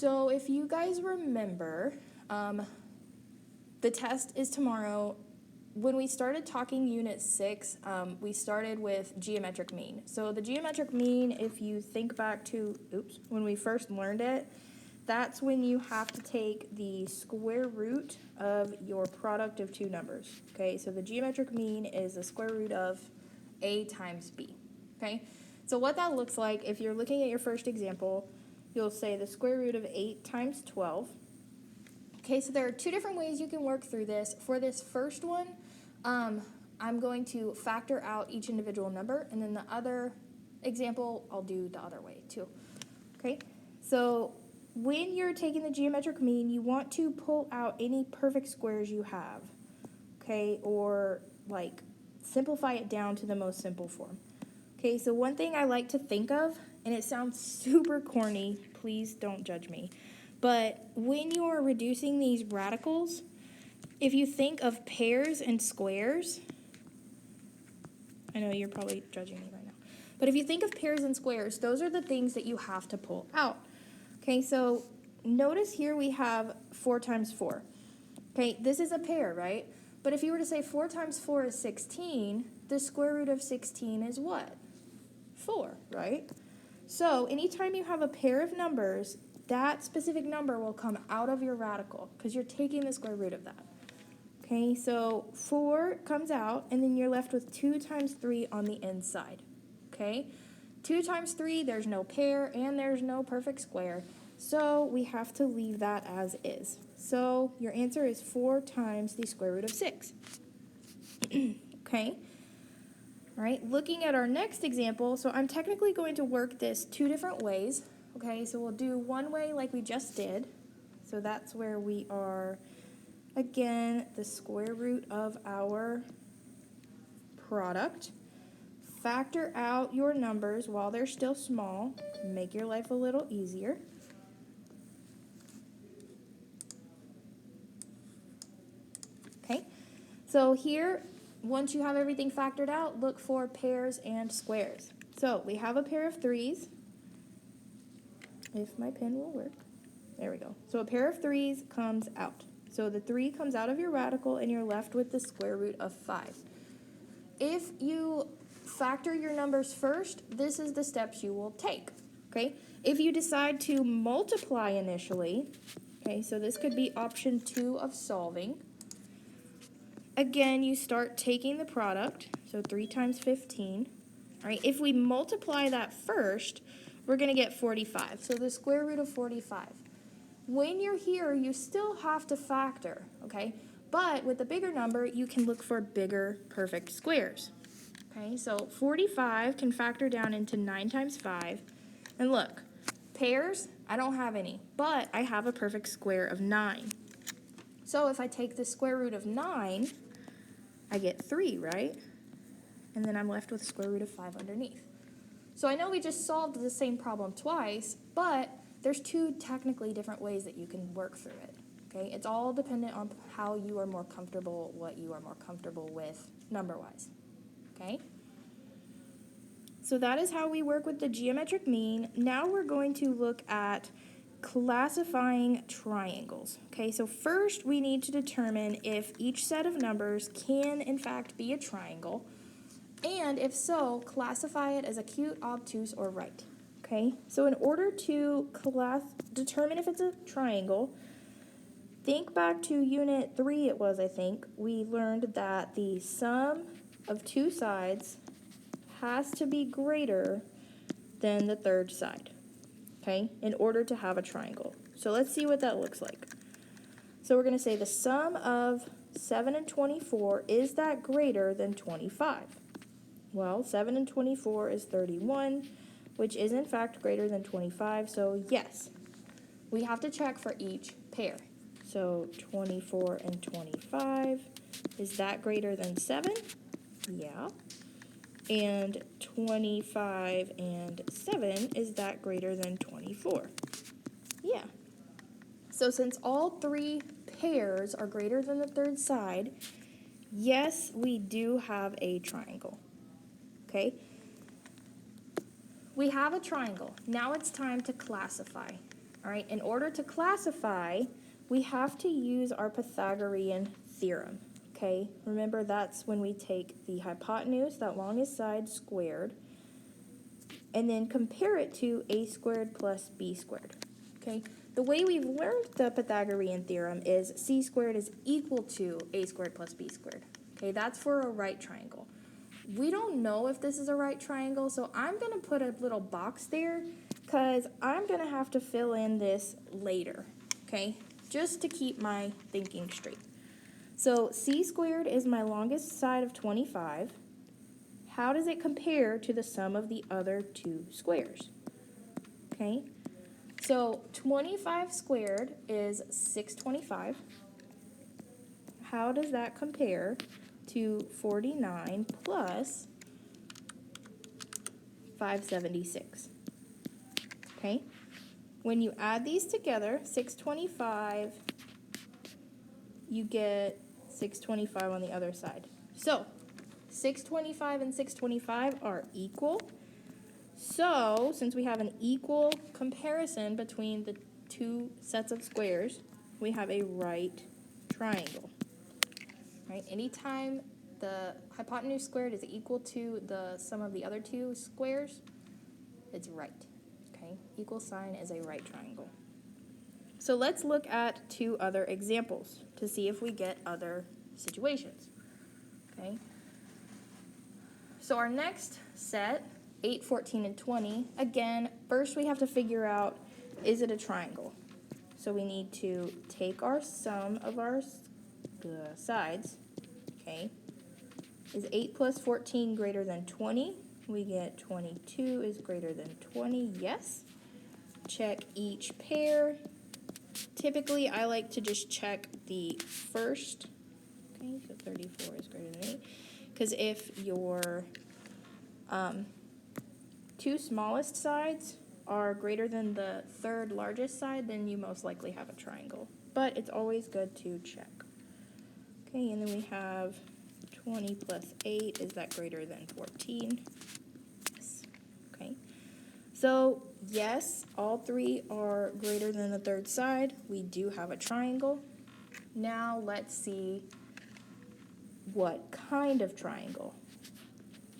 So if you guys remember, the test is tomorrow. When we started talking Unit 6, we started with geometric mean. So the geometric mean, if you think back to, when we first learned it, that's when you have to take the square root of your product of two numbers. Okay, so the geometric mean is the square root of A times B. Okay, so what that looks like, if you're looking at your first example, you'll say the square root of 8 times 12. Okay, so there are two different ways you can work through this. For this first one, I'm going to factor out each individual number, and then the other example, I'll do the other way too. Okay, so when you're taking the geometric mean, you want to pull out any perfect squares you have, okay, or like simplify it down to the most simple form. Okay, so one thing I like to think of, and it sounds super corny, please don't judge me, but when you're reducing these radicals, if you think of pairs and squares, I know you're probably judging me right now, but if you think of pairs and squares, those are the things that you have to pull out. Okay, so notice here we have 4 times 4. Okay, this is a pair, right? But if you were to say 4 times 4 is 16, the square root of 16 is what? 4, right? So anytime you have a pair of numbers, that specific number will come out of your radical because you're taking the square root of that. Okay, so 4 comes out, and then you're left with 2 times 3 on the inside. Okay, 2 times 3, there's no pair, and there's no perfect square, so we have to leave that as is. So your answer is 4 times the square root of 6. Okay, all right, looking at our next example, so I'm technically going to work this two different ways. Okay, so we'll do one way like we just did. So that's where we are, again, the square root of our product. Factor out your numbers while they're still small. Make your life a little easier. Okay, so here, once you have everything factored out, look for pairs and squares. So we have a pair of 3s. If my pen will work. There we go. So a pair of 3s comes out. So the 3 comes out of your radical, and you're left with the square root of 5. If you factor your numbers first, this is the steps you will take. Okay? If you decide to multiply initially, okay, so this could be option 2 of solving. Again, you start taking the product, so 3 times 15. All right, if we multiply that first, we're going to get 45, so the square root of 45. When you're here, you still have to factor, okay? But with the bigger number, you can look for bigger perfect squares. Okay, so 45 can factor down into 9 times 5. And look, pairs, I don't have any, but I have a perfect square of 9. So if I take the square root of 9, I get 3, right? And then I'm left with square root of 5 underneath. So I know we just solved the same problem twice, but there's two technically different ways that you can work through it. Okay, it's all dependent on how you are more comfortable, what you are more comfortable with number-wise. Okay? So that is how we work with the geometric mean. Now we're going to look at classifying triangles. Okay, so first we need to determine if each set of numbers can in fact be a triangle, and if so, classify it as acute, obtuse, or right. Okay, so in order to determine if it's a triangle, think back to Unit 3 it was, I think. We learned that the sum of two sides has to be greater than the third side, okay, in order to have a triangle. So let's see what that looks like. So we're going to say the sum of 7 and 24, is that greater than 25? Well, 7 and 24 is 31, which is in fact greater than 25, so yes. We have to check for each pair. So 24 and 25, is that greater than 7? Yeah. And 25 and 7, is that greater than 24? Yeah. So since all three pairs are greater than the third side, yes, we do have a triangle. Okay? We have a triangle. Now it's time to classify. All right, in order to classify, we have to use our Pythagorean theorem, okay? Remember, that's when we take the hypotenuse, that longest side, squared, and then compare it to a squared plus b squared, okay? The way we've learned the Pythagorean theorem is c squared is equal to a squared plus b squared, okay? That's for a right triangle. We don't know if this is a right triangle, so I'm going to put a little box there because I'm going to have to fill in this later, okay? Just to keep my thinking straight. So c squared is my longest side of 25. How does it compare to the sum of the other two squares? Okay, so 25 squared is 625. How does that compare to 49 plus 576? Okay, when you add these together, 625, you get 625 on the other side. So 625 and 625 are equal. So, since we have an equal comparison between the two sets of squares, we have a right triangle. Right? Anytime the hypotenuse squared is equal to the sum of the other two squares, it's right. Okay? Equal sign is a right triangle. So let's look at two other examples to see if we get other situations. Okay? So our next set, 8, 14, and 20, again, first we have to figure out, is it a triangle? So we need to take our sum of our sides, okay? Is 8 plus 14 greater than 20? We get 22 is greater than 20, yes. Check each pair. Typically, I like to just check the first, okay, so 34 is greater than 8. Because if your two smallest sides are greater than the third largest side, then you most likely have a triangle. But it's always good to check. Okay, and then we have 20 plus 8. Is that greater than 14? Yes. Okay. So, yes, all three are greater than the third side. We do have a triangle. Now let's see what kind of triangle.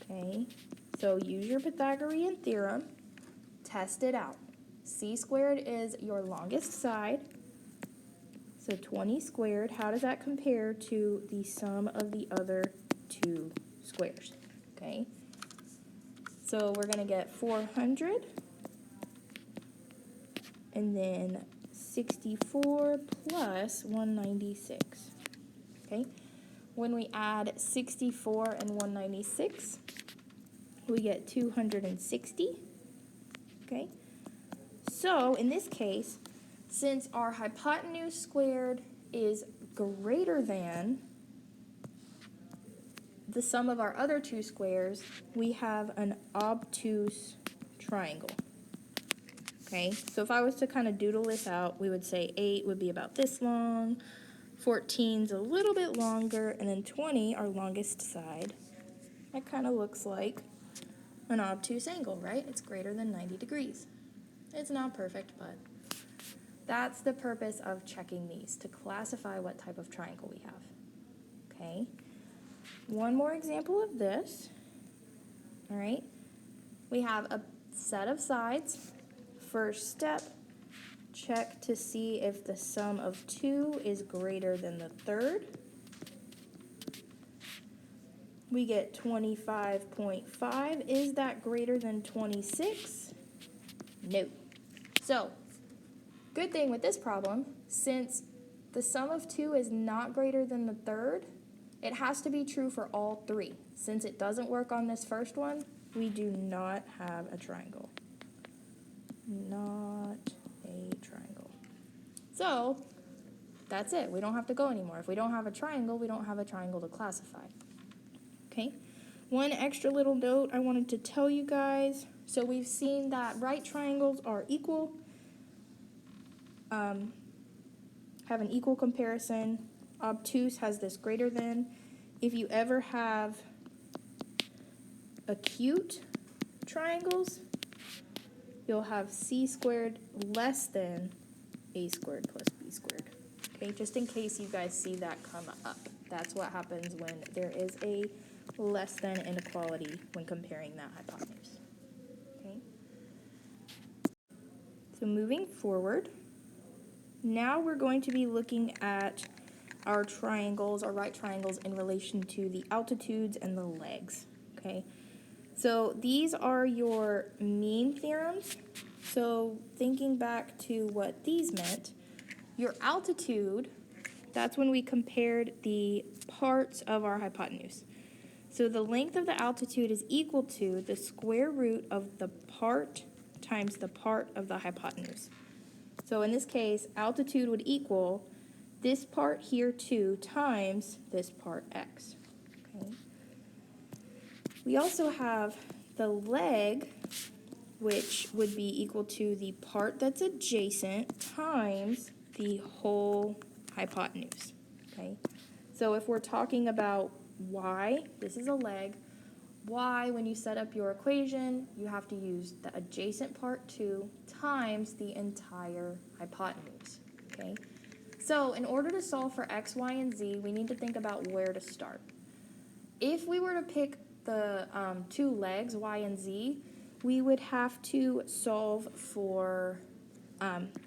Okay, so use your Pythagorean theorem, test it out. C squared is your longest side, so 20 squared. How does that compare to the sum of the other two squares? Okay, so we're going to get 400, and then 64 plus 196, okay? When we add 64 and 196, we get 260, okay? So, in this case, since our hypotenuse squared is greater than the sum of our other two squares, we have an obtuse triangle, okay? So if I was to kind of doodle this out, we would say 8 would be about this long, 14's a little bit longer, and then 20, our longest side, that kind of looks like an obtuse angle, right? It's greater than 90 degrees. It's not perfect, but that's the purpose of checking these, to classify what type of triangle we have. Okay? One more example of this. All right? We have a set of sides. First step, check to see if the sum of 2 is greater than the third. We get 25.5. Is that greater than 26? No. So, good thing with this problem, since the sum of 2 is not greater than the third, it has to be true for all three. Since it doesn't work on this first one, we do not have a triangle. Not a triangle. So, that's it. We don't have to go anymore. If we don't have a triangle, we don't have a triangle to classify. Okay? One extra little note I wanted to tell you guys. So we've seen that right triangles are equal, have an equal comparison. Obtuse has this greater than. If you ever have acute triangles, you'll have c squared less than a squared plus b squared. Okay, just in case you guys see that come up. That's what happens when there is a less than inequality when comparing that hypotenuse. Okay. So moving forward, now we're going to be looking at our triangles, our right triangles, in relation to the altitudes and the legs. Okay. So these are your mean theorems. So thinking back to what these meant, your altitude, that's when we compared the parts of our hypotenuse. So the length of the altitude is equal to the square root of the part times the part of the hypotenuse. So in this case, altitude would equal this part here 2 times this part x. Okay. We also have the leg, which would be equal to the part that's adjacent times the whole hypotenuse. Okay. So if we're talking about y, this is a leg, y, when you set up your equation, you have to use the adjacent part 2 times the entire hypotenuse. Okay. So in order to solve for x, y, and z, we need to think about where to start. If we were to pick the two legs, y and z, we would have to solve for,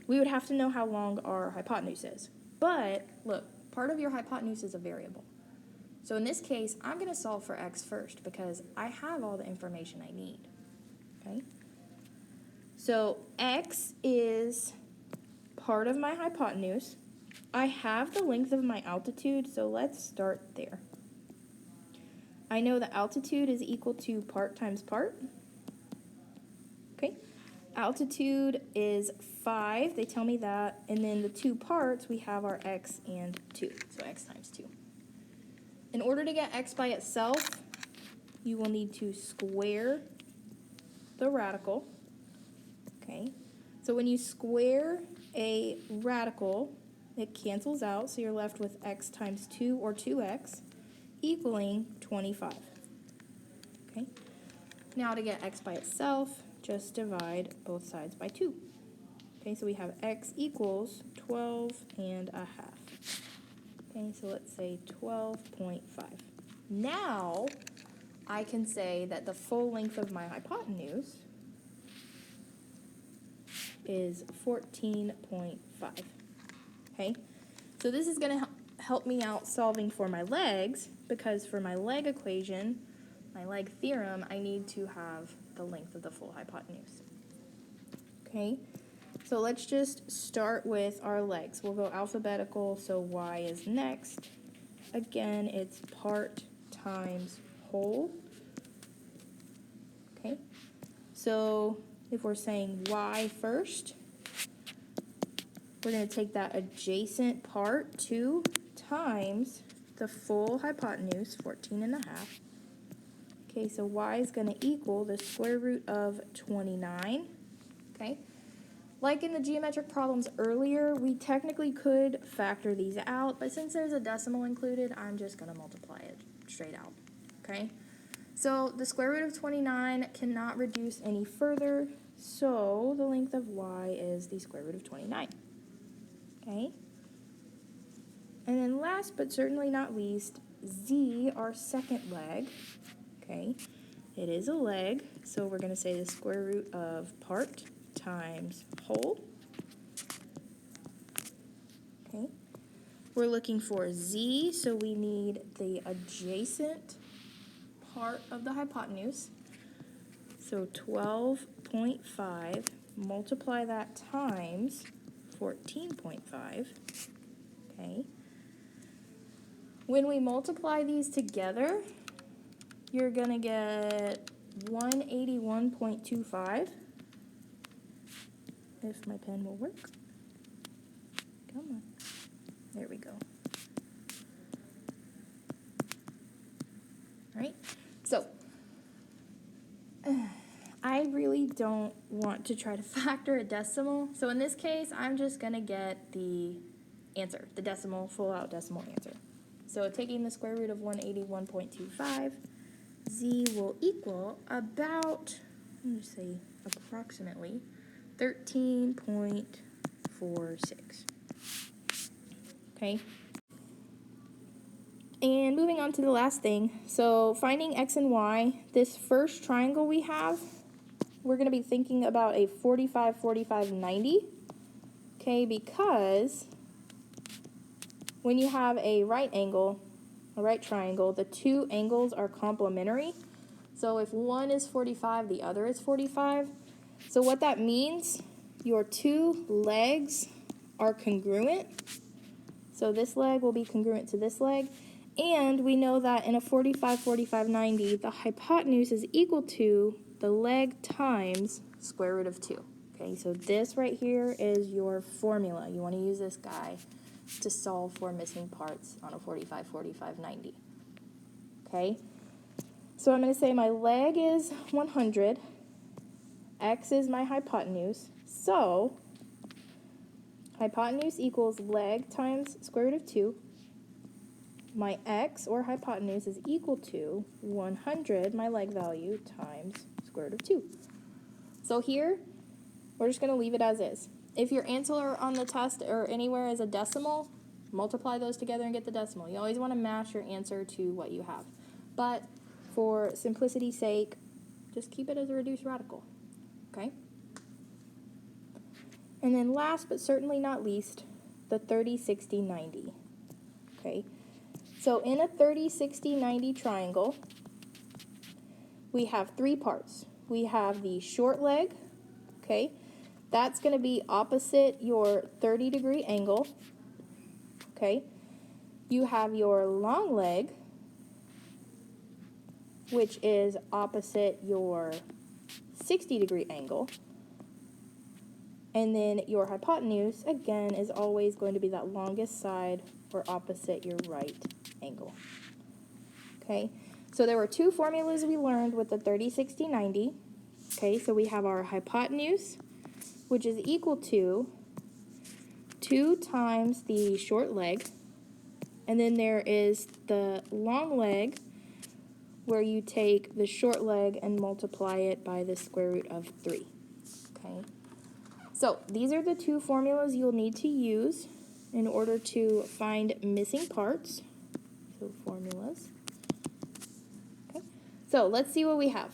we would have to know how long our hypotenuse is. But look, part of your hypotenuse is a variable. So in this case, I'm going to solve for x first because I have all the information I need. Okay? So x is part of my hypotenuse. I have the length of my altitude, so let's start there. I know the altitude is equal to part times part. Okay. Altitude is 5, they tell me that, and then the two parts, we have our x and 2, so x times 2. In order to get x by itself, you will need to square the radical. Okay. So when you square a radical, it cancels out, so you're left with x times 2 or 2x equaling 25. Okay. Now to get x by itself, just divide both sides by 2. Okay, so we have x equals 12 and a half. Okay, so let's say 12.5. Now I can say that the full length of my hypotenuse is 14.5. Okay, so this is going to help me out solving for my legs, because for my leg equation, my leg theorem, I need to have the length of the full hypotenuse. Okay, so let's just start with our legs. We'll go alphabetical, so y is next. Again, it's part times whole. Okay, so if we're saying y first, we're going to take that adjacent part, 2 times the full hypotenuse, 14 and a half. Okay, so y is going to equal the square root of 29. Okay, like in the geometric problems earlier, we technically could factor these out, but since there's a decimal included, I'm just going to multiply it straight out. Okay, so the square root of 29 cannot reduce any further, so the length of y is the square root of 29. Okay, and then last but certainly not least, z, our second leg. Okay, it is a leg, so we're going to say the square root of part times whole. Okay, we're looking for z, so we need the adjacent part of the hypotenuse. So 12.5, multiply that times 14.5. Okay, when we multiply these together, you're going to get 181.25, if my pen will work. Come on. There we go. All right, so I really don't want to try to factor a decimal, so in this case, I'm just going to get the answer, the decimal, full out decimal answer. So taking the square root of 181.25, z will equal about, let me just say approximately 13.46. Okay. And moving on to the last thing. So finding x and y, this first triangle we have, we're going to be thinking about a 45, 45, 90. Okay, because when you have a right angle, a right triangle, the two angles are complementary. So if one is 45, the other is 45. So what that means, your two legs are congruent. So this leg will be congruent to this leg. And we know that in a 45, 45, 90, the hypotenuse is equal to the leg times square root of 2. Okay, so this right here is your formula. You want to use this guy to solve for missing parts on a 45, 45, 90. Okay, so I'm going to say my leg is 100, x is my hypotenuse, so hypotenuse equals leg times square root of 2. My x, or hypotenuse, is equal to 100, my leg value, times square root of 2. So here, we're just going to leave it as is. If your answer on the test or anywhere is a decimal, multiply those together and get the decimal. You always want to match your answer to what you have. But for simplicity's sake, just keep it as a reduced radical. Okay? And then last but certainly not least, the 30, 60, 90. Okay? So in a 30, 60, 90 triangle, we have three parts. We have the short leg, okay? That's going to be opposite your 30-degree angle, okay? You have your long leg, which is opposite your 60-degree angle. And then your hypotenuse, again, is always going to be that longest side or opposite your right angle. Okay, so there were two formulas we learned with the 30, 60, 90. Okay, so we have our hypotenuse, which is equal to 2 times the short leg. And then there is the long leg, where you take the short leg and multiply it by the square root of 3. Okay, so these are the two formulas you'll need to use in order to find missing parts. So formulas. Okay, so let's see what we have.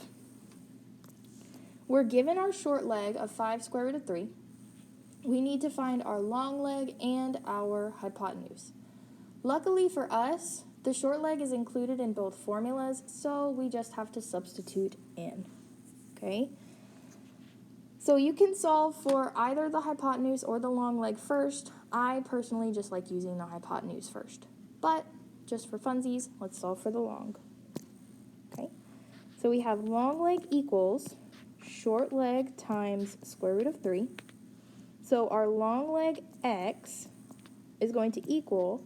We're given our short leg of 5 square root of 3. We need to find our long leg and our hypotenuse. Luckily for us, the short leg is included in both formulas, so we just have to substitute in. Okay? So you can solve for either the hypotenuse or the long leg first. I personally just like using the hypotenuse first. But just for funsies, let's solve for the long. Okay? So we have long leg equals short leg times square root of 3. So our long leg x is going to equal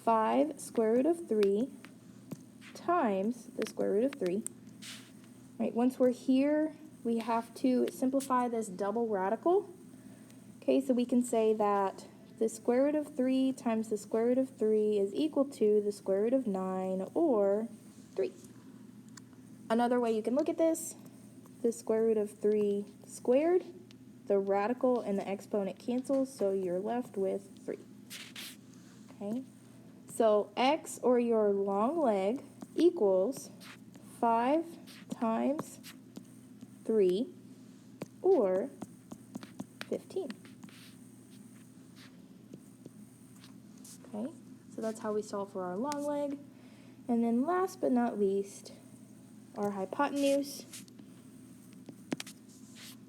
5 square root of 3 times the square root of 3. Right, once we're here, we have to simplify this double radical. Okay, so we can say that the square root of 3 times the square root of 3 is equal to the square root of 9, or 3. Another way you can look at this, the square root of 3 squared, the radical and the exponent cancels, so you're left with 3. Okay, so x, or your long leg, equals 5 times 3, or 15. Okay, so that's how we solve for our long leg. And then last but not least, our hypotenuse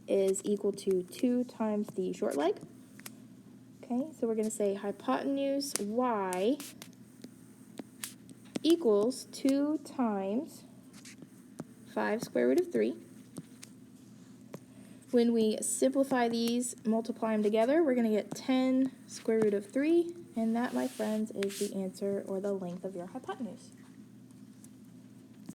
is equal to 2 times the short leg. Okay, so we're going to say hypotenuse y equals 2 times 5 square root of 3. When we simplify these, multiply them together, we're going to get 10 square root of 3, and that, my friends, is the answer, or the length of your hypotenuse.